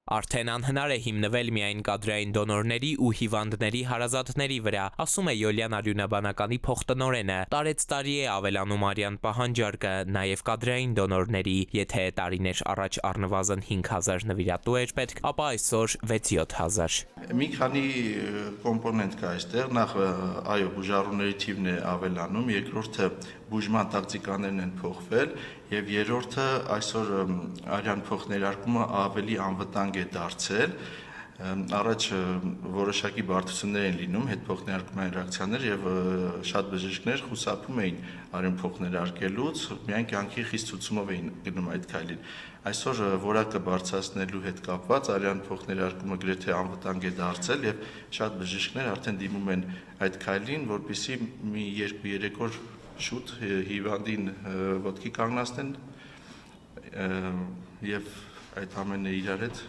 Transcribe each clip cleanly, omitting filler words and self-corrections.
Արդեն անհնար է հիմնվել միայն կադրային դոնորների ու հիվանդների հարազատների վրա, ասում է Յոլյան արյունաբանականի փոխտնօրենը։ Տարեցտարի է ավելանում արյան պահանջարկը, նաև կադրային դոնորների, եթե տարիներ առաջ առնվազն 5000 նվիրատու էր պետք, ապա այսօր 6-7 000։ Մի քանի կոմպոնենտ կա այստեղ, նախ այո, բուժառուների թիվն է ավելանում, երկրորդը բուժման տակտիկաներն են փոխվել եւ երրորդը այսօր արյան փոխներարկումը ավելի անվտանգ է դարձել։ Առաջ որոշակի բարդություններ են լինում հետփոխներարկման ռեակցիաներ եւ շատ բժիշկներ խուսափում էին արյան փոխներարկելուց, միայն կյանքի խիստ ցուցումով էին գնում այդ քայլին։ Այսօր որակը բարձրացնելու հետ կապված արյան փոխներարկումը գրեթե անվտանգ է դարձել եւ շատ բժիշկներ արդեն դիմում են այդ քայլին, որպեսզի մի 2-3 օր շուտ հիվանդին ոտքի կանգնացնեն եւ այդ ամենը իրար հետ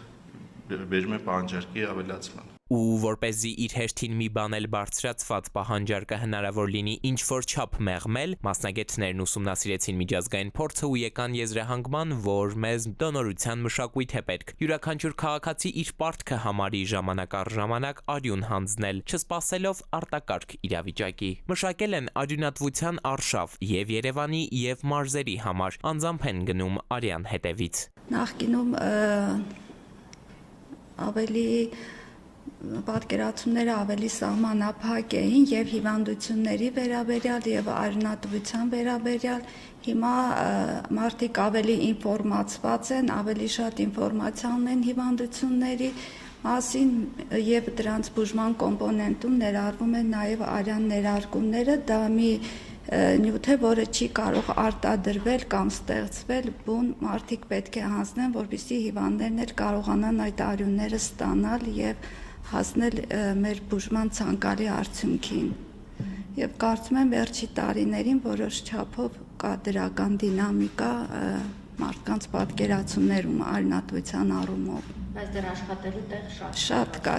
բերում է պահանջարկի ավելացման։ Ու որպեսզի իր հերթին մի բան էլ բարձրացված պահանջարկը հնարավոր լինի ինչ-որ չափ մեղմել, մասնագետներն ուսումնասիրեցին միջազգային փորձը ու եկան եզրահանգման, որ մեզ դոնորության մշակույթ է պետք։ Յուրաքանչյուր քաղաքացի իր պարտքը համարի ժամանակ առ ժամանակ արյուն հանձնել, չսպասելով արտակարգ իրավիճակի։ Մշակել են արյունատվության արշավ եւ Երևանի եւ մարզերի համար, անձամբ են գնում արյան հետևից։ Նախկինում ավելի պատկերացումները ավելի սահմանափակ էին եւ հիվանդությունների վերաբերյալ եւ արյունատվության վերաբերյալ, հիմա մարդիկ ավելի ինֆորմացված են, ավելի շատ ինֆորմացիա ունեն հիվանդությունների մասին եւ դրանց բուժման կոմպոնենտում ներառվում են նաեւ արյան ներարկումները, դա մի նյութ է, որը չի կարող արտադրվել կամ ստեղծվել բուն, մարդիկ պետք է հանձնեն, որպեսզի հիվանդներն էլ կարողանան այդ արյունները ստանալ եւ հասնել մեր բուժման ցանկալի արդյունքին։ Եվ կարծում եմ վերջի տարիներին որոշ չափով կա դրական դինամիկա մարդկանց պատկերացումներում արյունատվության առումով։ Բայց դեռ աշխատելու տեղ շատ կա։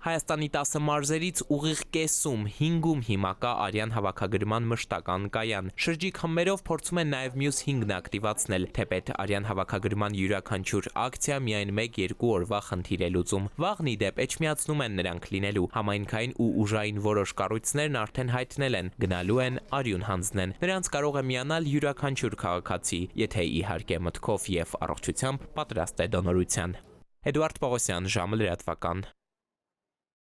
Հայաստանի 10 մարզերից ուղիղ կեսում 5-ում հիմա կա արյան հավաքագրման մշտական կայան։ Շրջիկ խմբերով փորձում են նաև մյուս 5-ն ակտիվացնել, թեպետ արյան հավաքագրման յուրաքանչյուր ակցիա միայն 1-2 օրվա խնդիր է լուծում։ Վաղն ի դեպ էջմիածնում են նրանք լինելու, համայնքային ու ուժային որոշ կառույցներն արդեն հայտնել են, գնալու են արյուն հանձնեն։ Նրանց կարող է միանալ յուրաքանչյուր քաղաքացի, եթե իհարկե մտքով եւ առողջությամբ պատրաստ է դոնորության։ Էդուարդ Պողոսյան, ժամը լրատվական։